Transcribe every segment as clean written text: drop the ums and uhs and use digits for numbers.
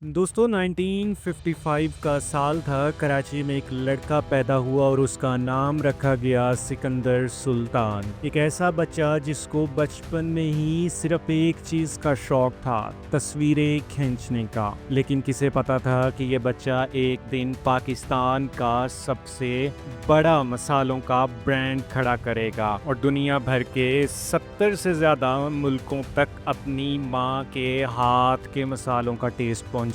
दोस्तों 1955 का साल था। कराची में एक लड़का पैदा हुआ और उसका नाम रखा गया सिकंदर सुल्तान। एक ऐसा बच्चा जिसको बचपन में ही सिर्फ एक चीज का शौक था, तस्वीरें खींचने का। लेकिन किसे पता था कि ये बच्चा एक दिन पाकिस्तान का सबसे बड़ा मसालों का ब्रांड खड़ा करेगा और दुनिया भर के 70 से ज्यादा मुल्कों तक अपनी माँ के हाथ के मसालों का टेस्ट पहुंचाएगा।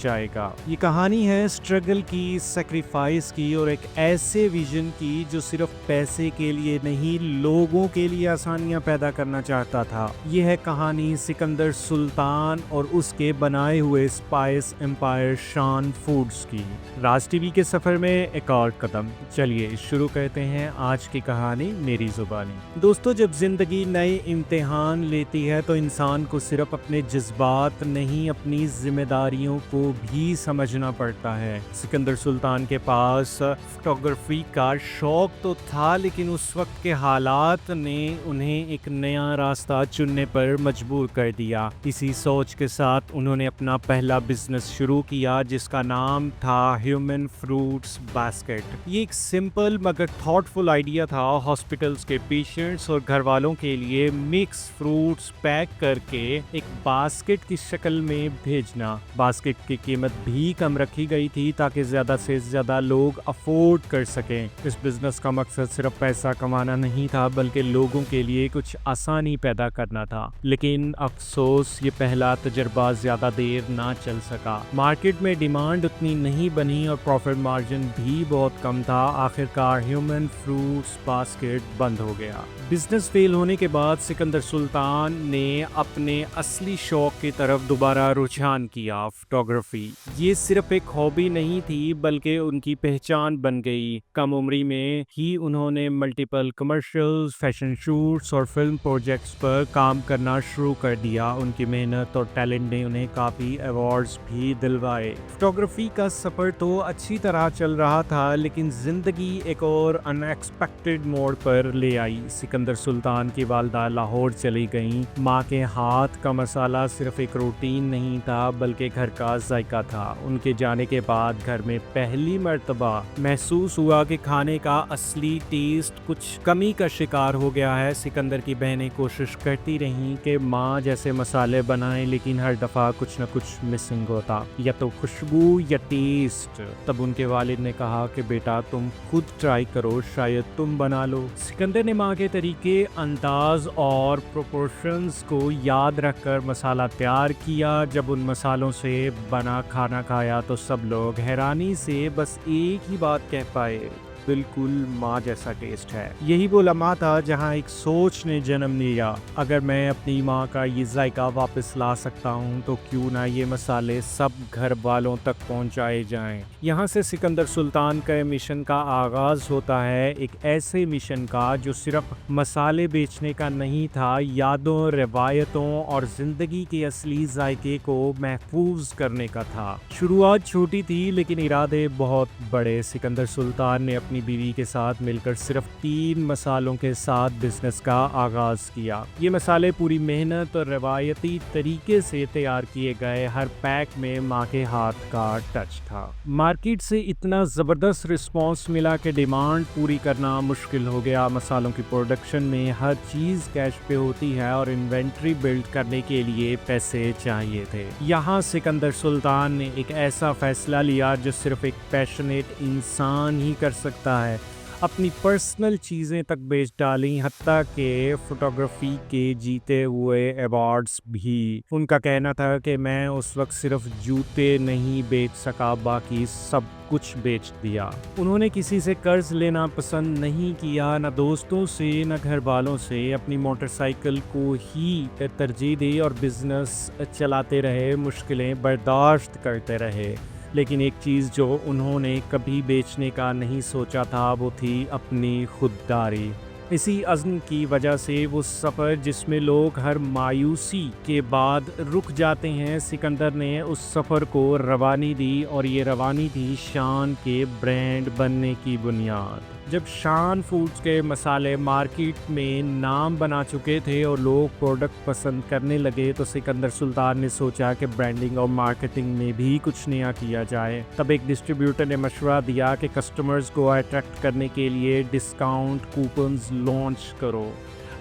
ये कहानी है स्ट्रगल की, सेक्रीफाइस की और एक ऐसे विजन की जो सिर्फ पैसे के लिए नहीं, लोगों के लिए आसानियां पैदा करना चाहता था। ये है कहानी सिकंदर सुल्तान और उसके बनाए हुए स्पाइस एम्पायर शान फूड्स की। राज टीवी के सफर में एक और कदम। चलिए शुरू करते हैं आज की कहानी मेरी जुबानी। दोस्तों, जब जिंदगी नए इम्तिहान लेती है तो इंसान को सिर्फ अपने जज्बात नहीं, अपनी जिम्मेदारियों को भी समझना पड़ता है। सिकंदर सुल्तान के पास फोटोग्राफी का शौक तो था, लेकिन उस वक्त के हालात ने उन्हें एक नया रास्ता चुनने पर मजबूर कर दिया। इसी सोच के साथ उन्होंने अपना पहला बिजनेस शुरू किया जिसका नाम था ह्यूमन फ्रूट्स बास्केट। ये एक सिंपल मगर थॉटफुल आइडिया था। हॉस्पिटल्स के पेशेंट्स और घर वालों के लिए मिक्स फ्रूट्स पैक करके एक बास्केट की शक्ल में भेजना। बास्केट की कीमत भी कम रखी गई थी ताकि ज्यादा से ज्यादा लोग अफोर्ड कर सकें। इस बिजनेस का मकसद सिर्फ पैसा कमाना नहीं था, बल्कि लोगों के लिए कुछ आसानी पैदा करना था। लेकिन अफसोस, ये पहला तजर्बा ज्यादा देर ना चल सका। मार्केट में डिमांड उतनी नहीं बनी और प्रॉफिट मार्जिन भी बहुत कम था। आखिरकार ह्यूमन फ्रूट्स बास्केट बंद हो गया। बिजनेस फेल होने के बाद सिकंदर सुल्तान ने अपने असली शौक की तरफ दोबारा रुझान किया, फोटोग्राफी। ये सिर्फ एक हॉबी नहीं थी, बल्कि उनकी पहचान बन गई। कम उम्री में ही उन्होंने मल्टीपल कमर्शियल्स, फैशन शूट्स और फिल्म प्रोजेक्ट्स पर काम करना शुरू कर दिया। उनकी मेहनत और टैलेंट ने उन्हें काफी अवार्ड्स भी दिलवाए। फोटोग्राफी का सफर तो अच्छी तरह चल रहा था, लेकिन जिंदगी एक और अनएक्सपेक्टेड मोड़ पर ले आई। सिकंदर सुल्तान की वालदा लाहौर चली गईं। माँ के हाथ का मसाला सिर्फ एक रूटीन नहीं था, बल्कि घर का जायका था। उनके जाने के बाद घर में पहली मर्तबा महसूस हुआ कि खाने का असली टेस्ट कुछ कमी का शिकार हो गया है। सिकंदर की बहनें कोशिश करती रहीं कि माँ जैसे मसाले बनाएं, लेकिन हर दफा कुछ न कुछ मिसिंग होता, या तो खुशबू या टेस्ट। तब उनके वालिद ने कहा कि बेटा, तुम खुद ट्राई करो, शायद तुम बना लो। सिकंदर ने माँ के तरीके, अंदाज और प्रोपोर्शंस को याद रखकर मसाला तैयार किया। जब उन मसालों से बना खाना खाया तो सब लोग हैरानी से बस एक ही बात कह पाए, बिल्कुल माँ जैसा टेस्ट है। यही वो लम्हा था जहाँ एक सोच ने जन्म लिया, अगर मैं अपनी माँ का ये जायका वापस ला सकता हूँ तो क्यों ना ये मसाले सब घर वालों तक पहुँचाए जाएं। यहाँ से सिकंदर सुल्तान का मिशन का आगाज होता है, एक ऐसे मिशन का जो सिर्फ मसाले बेचने का नहीं था, यादों, रिवायतों और जिंदगी के असली जायके को महफूज करने का था। शुरुआत छोटी थी, लेकिन इरादे बहुत बड़े। सिकंदर सुल्तान ने अपनी बीवी के साथ मिलकर सिर्फ 3 मसालों के साथ बिजनेस का आगाज किया। ये मसाले पूरी मेहनत और रवायती तरीके से तैयार किए गए। हर पैक में माँ के हाथ का टच था। मार्केट से इतना जबरदस्त रिस्पांस मिला कि डिमांड पूरी करना मुश्किल हो गया। मसालों की प्रोडक्शन में हर चीज कैश पे होती है और इन्वेंट्री बिल्ड करने के लिए पैसे चाहिए थे। यहाँ सिकंदर सुल्तान ने एक ऐसा फैसला लिया जो सिर्फ एक पैशनेट इंसान ही कर सकता है। अपनी पर्सनल चीज़ें तक बेच डाली, हत्ता के फोटोग्राफी के जीते हुए अवार्ड्स भी। उनका कहना था कि मैं उस वक्त सिर्फ जूते नहीं बेच सका, बाकी सब कुछ बेच दिया। उन्होंने किसी से कर्ज लेना पसंद नहीं किया, न दोस्तों से न घर वालों से। अपनी मोटरसाइकिल को ही तरजीह दी और बिजनेस चलाते रहे, मुश्किलें बर्दाश्त करते रहे। लेकिन एक चीज़ जो उन्होंने कभी बेचने का नहीं सोचा था, वो थी अपनी खुददारी। इसी अज़्म की वजह से वो सफ़र जिसमें लोग हर मायूसी के बाद रुक जाते हैं, सिकंदर ने उस सफ़र को रवानी दी, और ये रवानी थी शान के ब्रांड बनने की बुनियाद। جب شان فوڈز کے مسالے مارکیٹ میں نام بنا چکے تھے اور لوگ پروڈکٹ پسند کرنے لگے تو سکندر سلطان نے سوچا کہ برانڈنگ اور مارکیٹنگ میں بھی کچھ نیا کیا جائے۔ تب ایک ڈسٹریبیوٹر نے مشورہ دیا کہ کسٹمرز کو اٹریکٹ کرنے کے لیے ڈسکاؤنٹ کوپنز لانچ کرو۔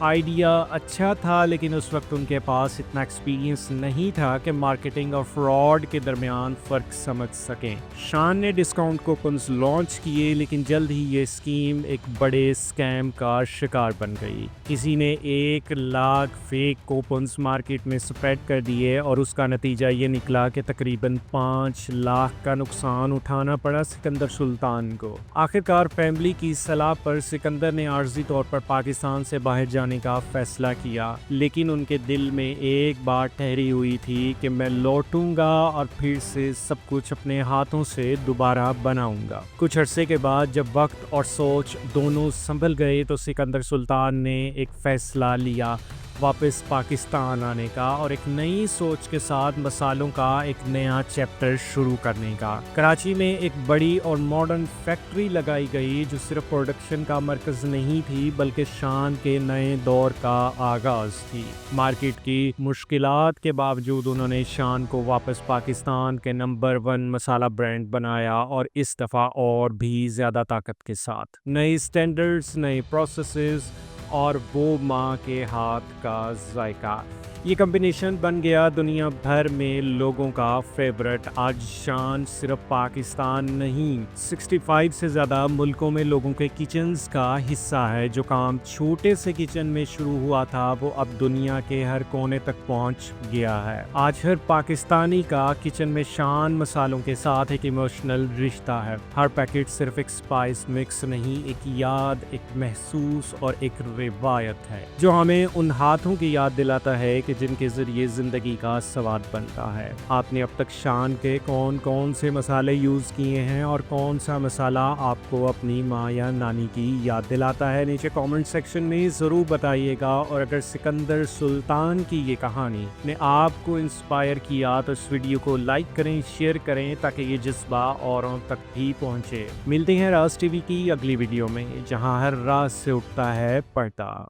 آئیڈیا اچھا تھا، لیکن اس وقت ان کے پاس اتنا ایکسپیرینس نہیں تھا کہ مارکیٹنگ اور فراڈ کے درمیان فرق سمجھ سکیں۔ شان نے ڈسکاؤنٹ کوپنز لانچ کیے، لیکن جلد ہی یہ اسکیم ایک بڑے اسکیم کا شکار بن گئی۔ کسی نے 1,00,000 فیک کوپنز مارکیٹ میں سپریڈ کر دیے اور اس کا نتیجہ یہ نکلا کہ تقریباً 5 لاکھ کا نقصان اٹھانا پڑا سکندر سلطان کو۔ آخرکار فیملی کی صلاح پر سکندر نے عارضی طور پر پاکستان سے باہر جانے کا فیصلہ کیا، لیکن ان کے دل میں ایک بات ٹھہری ہوئی تھی کہ میں لوٹوں گا اور پھر سے سب کچھ اپنے ہاتھوں سے دوبارہ بناؤں گا۔ کچھ عرصے کے بعد جب وقت اور سوچ دونوں سنبھل گئے تو سکندر سلطان نے ایک فیصلہ لیا، واپس پاکستان آنے کا اور ایک نئی سوچ کے ساتھ مسالوں کا ایک نیا چیپٹر شروع کرنے کا۔ کراچی میں ایک بڑی اور ماڈرن فیکٹری لگائی گئی جو صرف پروڈکشن کا مرکز نہیں تھی بلکہ شان کے نئے دور کا آغاز تھی۔ مارکیٹ کی مشکلات کے باوجود انہوں نے شان کو واپس پاکستان کے نمبر 1 مسالہ برانڈ بنایا، اور اس دفعہ اور بھی زیادہ طاقت کے ساتھ۔ نئے سٹینڈرڈز، نئے پروسیسز اور وہ ماں کے ہاتھ کا ذائقہ، یہ کمبینیشن بن گیا دنیا بھر میں لوگوں کا فیورٹ۔ آج شان صرف پاکستان نہیں، 65 سے زیادہ ملکوں میں لوگوں کے کچنز کا حصہ ہے۔ جو کام چھوٹے سے کچن میں شروع ہوا تھا وہ اب دنیا کے ہر کونے تک پہنچ گیا ہے۔ آج ہر پاکستانی کا کچن میں شان مسالوں کے ساتھ ایک ایموشنل رشتہ ہے۔ ہر پیکٹ صرف ایک سپائس مکس نہیں، ایک یاد، ایک محسوس اور ایک روایت ہے جو ہمیں ان ہاتھوں کی یاد دلاتا ہے کہ جن کے ذریعے زندگی کا سواد بنتا ہے۔ آپ نے اب تک شان کے کون کون سے مسالے یوز کیے ہیں اور کون سا مسالہ آپ کو اپنی ماں یا نانی کی یاد دلاتا ہے؟ نیچے کامنٹ سیکشن میں ضرور بتائیے گا، اور اگر سکندر سلطان کی یہ کہانی نے آپ کو انسپائر کیا تو اس ویڈیو کو لائک کریں، شیئر کریں تاکہ یہ جذبہ اوروں تک بھی پہنچے۔ ملتے ہیں راز ٹی وی کی اگلی ویڈیو میں، جہاں ہر راز سے اٹھتا ہے پردہ۔